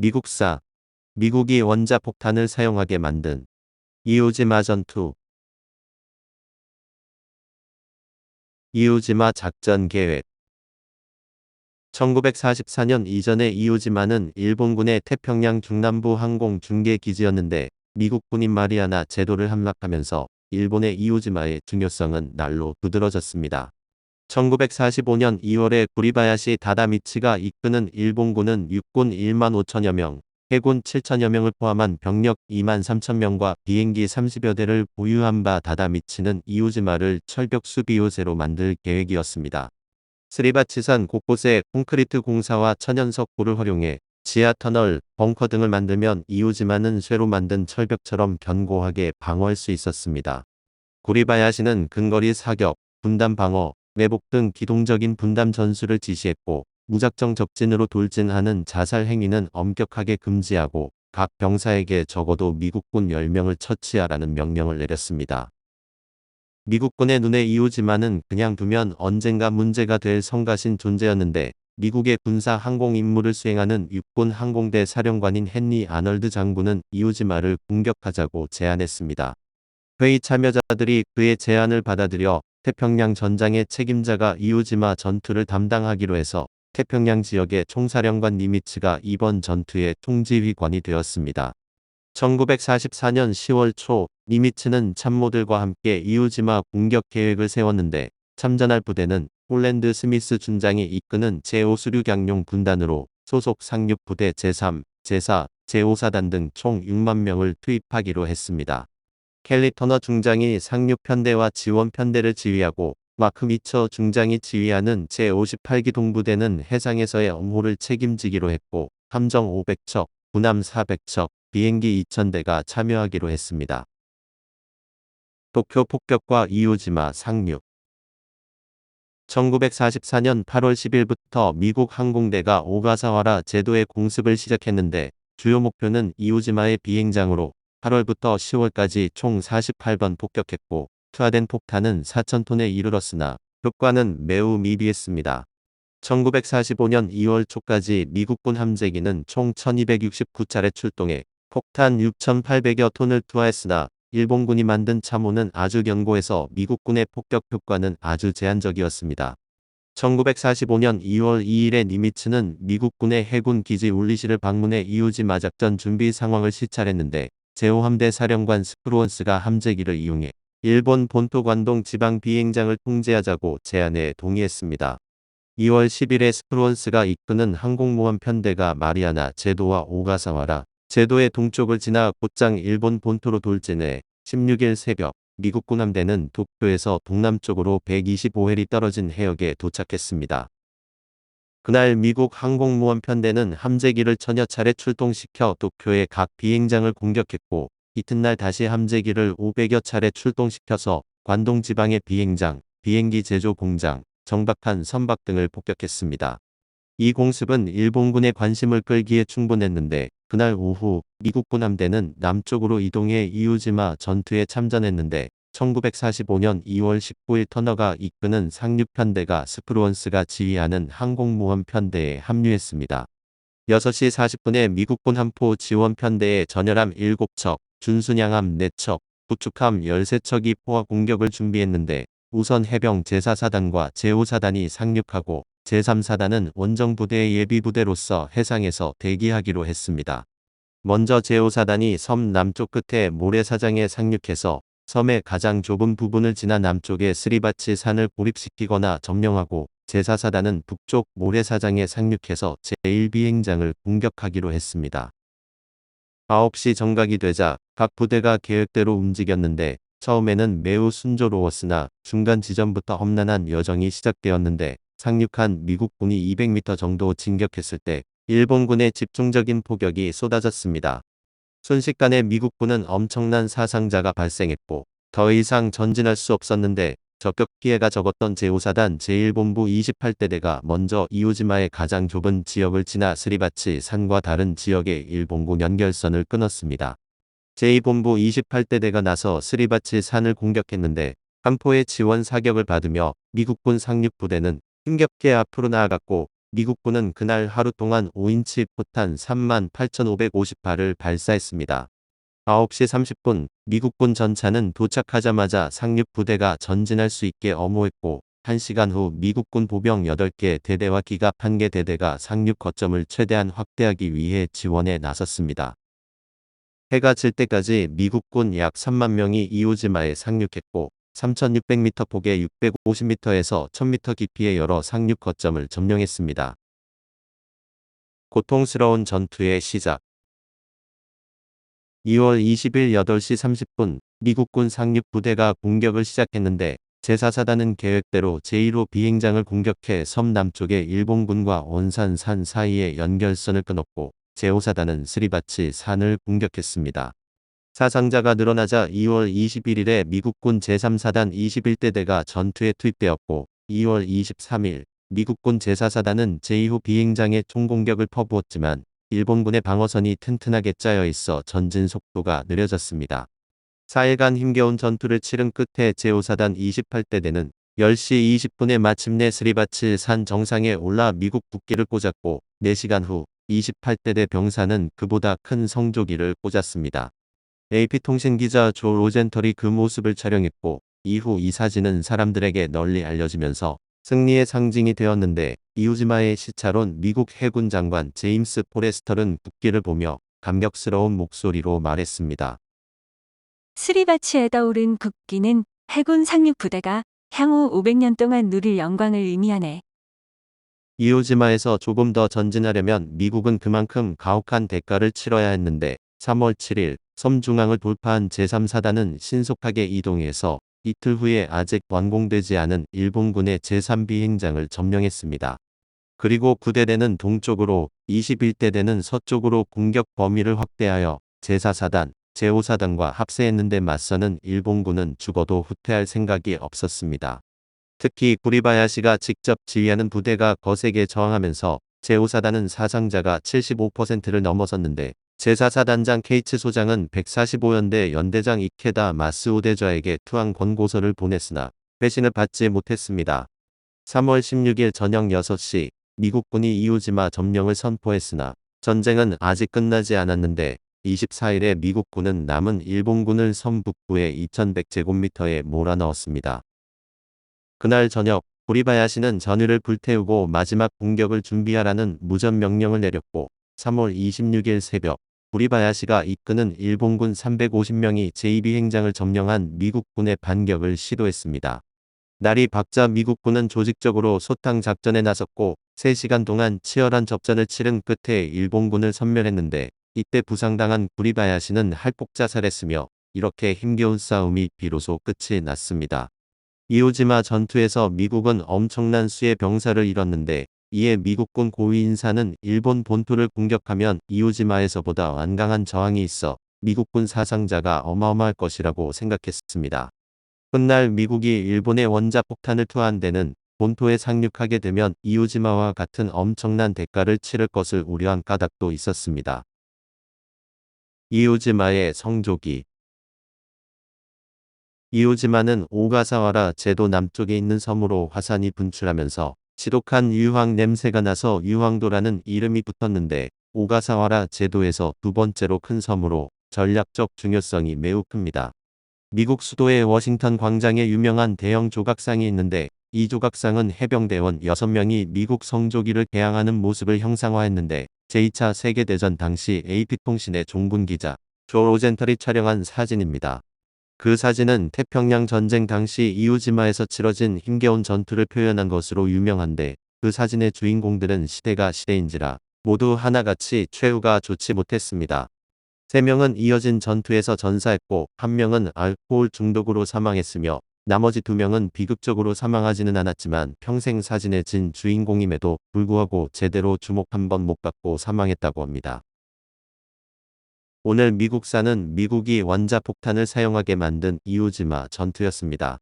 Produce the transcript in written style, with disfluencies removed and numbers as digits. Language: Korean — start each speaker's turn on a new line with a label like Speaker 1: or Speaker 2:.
Speaker 1: 미국사, 미국이 원자폭탄을 사용하게 만든 이오지마 전투. 이오지마 작전 계획. 1944년 이전에 이오지마는 일본군의 태평양 중남부 항공 중계 기지였는데 미국군인 마리아나 제도를 함락하면서 일본의 이오지마의 중요성은 날로 두드러졌습니다. 1945년 2월에 구리바야시 다다미치가 이끄는 일본군은 육군 1만 5천여 명, 해군 7천여 명을 포함한 병력 2만 3천 명과 비행기 30여 대를 보유한 바 다다미치는 이오지마를 철벽 수비 요새로 만들 계획이었습니다. 스리바치산 곳곳에 콘크리트 공사와 천연석고를 활용해 지하 터널, 벙커 등을 만들면 이오지마는 쇠로 만든 철벽처럼 견고하게 방어할 수 있었습니다. 구리바야시는 근거리 사격, 분담 방어, 매복 등 기동적인 분담 전술을 지시했고 무작정 적진으로 돌진하는 자살 행위는 엄격하게 금지하고 각 병사에게 적어도 미국군 10명을 처치하라는 명령을 내렸습니다. 미국군의 눈에 이오지마는 그냥 두면 언젠가 문제가 될 성가신 존재였는데 미국의 군사 항공 임무를 수행하는 육군 항공대 사령관인 헨리 아널드 장군은 이오지마를 공격하자고 제안했습니다. 회의 참여자들이 그의 제안을 받아들여 태평양 전장의 책임자가 이오지마 전투를 담당하기로 해서 태평양 지역의 총사령관 니미츠가 이번 전투의 총지휘관이 되었습니다. 1944년 10월 초 니미츠는 참모들과 함께 이오지마 공격 계획을 세웠는데 참전할 부대는 폴랜드 스미스 준장이 이끄는 제5수륙양용 군단으로 소속 상륙부대 제3, 제4, 제5사단 등 총 6만 명을 투입하기로 했습니다. 켈리 터너 중장이 상륙편대와 지원편대를 지휘하고 마크 미처 중장이 지휘하는 제58기 동부대는 해상에서의 엄호를 책임지기로 했고 함정 500척, 군함 400척, 비행기 2000대가 참여하기로 했습니다. 도쿄 폭격과 이오지마 상륙. 1944년 8월 10일부터 미국 항공대가 오가사와라 제도의 공습을 시작했는데 주요 목표는 이오지마의 비행장으로 8월부터 10월까지 총 48번 폭격했고 투하된 폭탄은 4,000톤에 이르렀으나 효과는 매우 미비했습니다. 1945년 2월 초까지 미국군 함재기는 총 1269차례 출동해 폭탄 6,800여 톤을 투하했으나 일본군이 만든 참호는 아주 견고해서 미국군의 폭격 효과는 아주 제한적이었습니다. 1945년 2월 2일에 니미츠는 미국군의 해군 기지 울리시를 방문해 이오지마 작전 준비 상황을 시찰했는데 제5함대 사령관 스프루언스가 함재기를 이용해 일본 본토 관동 지방 비행장을 통제하자고 제안에 동의했습니다. 2월 10일에 스프루언스가 이끄는 항공모함 편대가 마리아나 제도와 오가사와라 제도의 동쪽을 지나 곧장 일본 본토로 돌진해 16일 새벽 미국군 함대는 도쿄에서 동남쪽으로 125해리 떨어진 해역에 도착했습니다. 그날 미국 항공모함 편대는 함재기를 천여 차례 출동시켜 도쿄의 각 비행장을 공격했고 이튿날 다시 함재기를 500여 차례 출동시켜서 관동 지방의 비행장, 비행기 제조 공장, 정박한 선박 등을 폭격했습니다. 이 공습은 일본군의 관심을 끌기에 충분했는데 그날 오후 미국군 함대는 남쪽으로 이동해 이오지마 전투에 참전했는데 1945년 2월 19일 터너가 이끄는 상륙편대가 스프루언스가 지휘하는 항공모함 편대에 합류했습니다. 6시 40분에 미국군 함포 지원편대에 전열함 7척, 준순양함 4척, 구축함 13척이 포화 공격을 준비했는데 우선 해병 제4사단과 제5사단이 상륙하고 제3사단은 원정부대의 예비부대로서 해상에서 대기하기로 했습니다. 먼저 제5사단이 섬 남쪽 끝에 모래사장에 상륙해서 섬의 가장 좁은 부분을 지나 남쪽의 스리바치 산을 고립시키거나 점령하고 제4사단은 북쪽 모래사장에 상륙해서 제1비행장을 공격하기로 했습니다. 9시 정각이 되자 각 부대가 계획대로 움직였는데 처음에는 매우 순조로웠으나 중간 지점부터 험난한 여정이 시작되었는데 상륙한 미국군이 200m 정도 진격했을 때 일본군의 집중적인 포격이 쏟아졌습니다. 순식간에 미국군은 엄청난 사상자가 발생했고 더 이상 전진할 수 없었는데 적격 피해가 적었던 제5사단 제1본부 28대대가 먼저 이오지마의 가장 좁은 지역을 지나 스리바치 산과 다른 지역의 일본군 연결선을 끊었습니다. 제2본부 28대대가 나서 스리바치 산을 공격했는데 함포의 지원 사격을 받으며 미국군 상륙부대는 힘겹게 앞으로 나아갔고 미국군은 그날 하루 동안 5인치 포탄 38,558발을 발사했습니다. 9시 30분 미국군 전차는 도착하자마자 상륙 부대가 전진할 수 있게 엄호했고 1시간 후 미국군 보병 8개 대대와 기갑 1개 대대가 상륙 거점을 최대한 확대하기 위해 지원에 나섰습니다. 해가 질 때까지 미국군 약 3만 명이 이오지마에 상륙했고 3,600m 폭의 650m에서 1,000m 깊이의 여러 상륙 거점을 점령했습니다. 고통스러운 전투의 시작 2월 20일 8시 30분 미국군 상륙 부대가 공격을 시작했는데 제4사단은 계획대로 제1호 비행장을 공격해 섬 남쪽의 일본군과 원산산 사이의 연결선을 끊었고 제5사단은 스리바치 산을 공격했습니다. 사상자가 늘어나자 2월 21일에 미국군 제3사단 21대대가 전투에 투입되었고 2월 23일 미국군 제4사단은 제2호 비행장에 총공격을 퍼부었지만 일본군의 방어선이 튼튼하게 짜여 있어 전진 속도가 느려졌습니다. 4일간 힘겨운 전투를 치른 끝에 제5사단 28대대는 10시 20분에 마침내 스리바치 산 정상에 올라 미국 국기를 꽂았고 4시간 후 28대대 병사는 그보다 큰 성조기를 꽂았습니다. AP통신 기자 조 로젠털이 그 모습을 촬영했고 이후 이 사진은 사람들에게 널리 알려지면서 승리의 상징이 되었는데 이오지마의 시찰온 미국 해군 장관 제임스 포레스터는 국기를 보며 감격스러운 목소리로 말했습니다.
Speaker 2: 스리바치에다 오른 국기는 해군 상륙 부대가 향후 500년 동안 누릴 영광을 의미하네.
Speaker 1: 이오지마에서 조금 더 전진하려면 미국은 그만큼 가혹한 대가를 치러야 했는데 3월 7일 섬 중앙을 돌파한 제3사단은 신속하게 이동해서 이틀 후에 아직 완공되지 않은 일본군의 제3비행장을 점령했습니다. 그리고 9대대는 동쪽으로 21대대는 서쪽으로 공격 범위를 확대하여 제4사단, 제5사단과 합세했는데 맞서는 일본군은 죽어도 후퇴할 생각이 없었습니다. 특히 구리바야시가 직접 지휘하는 부대가 거세게 저항하면서 제5사단은 사상자가 75%를 넘어섰는데 제4사단장 케이츠 소장은 145연대 연대장 이케다 마스오대저에게 투항 권고서를 보냈으나 배신을 받지 못했습니다. 3월 16일 저녁 6시 미국군이 이오지마 점령을 선포했으나 전쟁은 아직 끝나지 않았는데 24일에 미국군은 남은 일본군을 섬 북부의 2100제곱미터에 몰아넣었습니다. 그날 저녁 구리바야시는 전위를 불태우고 마지막 공격을 준비하라는 무전 명령을 내렸고 3월 26일 새벽 구리바야시가 이끄는 일본군 350명이 제2비행장을 점령한 미국군의 반격을 시도했습니다. 날이 밝자 미국군은 조직적으로 소탕 작전에 나섰고 3시간 동안 치열한 접전을 치른 끝에 일본군을 섬멸했는데 이때 부상당한 구리바야시는 할복자살했으며 이렇게 힘겨운 싸움이 비로소 끝이 났습니다. 이오지마 전투에서 미국은 엄청난 수의 병사를 잃었는데 이에 미국군 고위 인사는 일본 본토를 공격하면 이오지마에서보다 완강한 저항이 있어 미국군 사상자가 어마어마할 것이라고 생각했습니다. 훗날 미국이 일본의 원자폭탄을 투하한 데는 본토에 상륙하게 되면 이오지마와 같은 엄청난 대가를 치를 것을 우려한 까닭도 있었습니다. 이오지마의 성조기 이오지마는 오가사와라 제도 남쪽에 있는 섬으로 화산이 분출하면서 지독한 유황 냄새가 나서 유황도라는 이름이 붙었는데 오가사와라 제도에서 두 번째로 큰 섬으로 전략적 중요성이 매우 큽니다. 미국 수도의 워싱턴 광장에 유명한 대형 조각상이 있는데 이 조각상은 해병대원 6명이 미국 성조기를 개항하는 모습을 형상화했는데 제2차 세계대전 당시 AP통신의 종군 기자 조 로젠털이 촬영한 사진입니다. 그 사진은 태평양 전쟁 당시 이오지마에서 치러진 힘겨운 전투를 표현한 것으로 유명한데 그 사진의 주인공들은 시대가 시대인지라 모두 하나같이 최후가 좋지 못했습니다. 3명은 이어진 전투에서 전사했고 1명은 알코올 중독으로 사망했으며 나머지 2명은 비극적으로 사망하지는 않았지만 평생 사진에 진 주인공임에도 불구하고 제대로 주목 한 번 못 받고 사망했다고 합니다. 오늘 미국사는 미국이 원자폭탄을 사용하게 만든 이오지마 전투였습니다.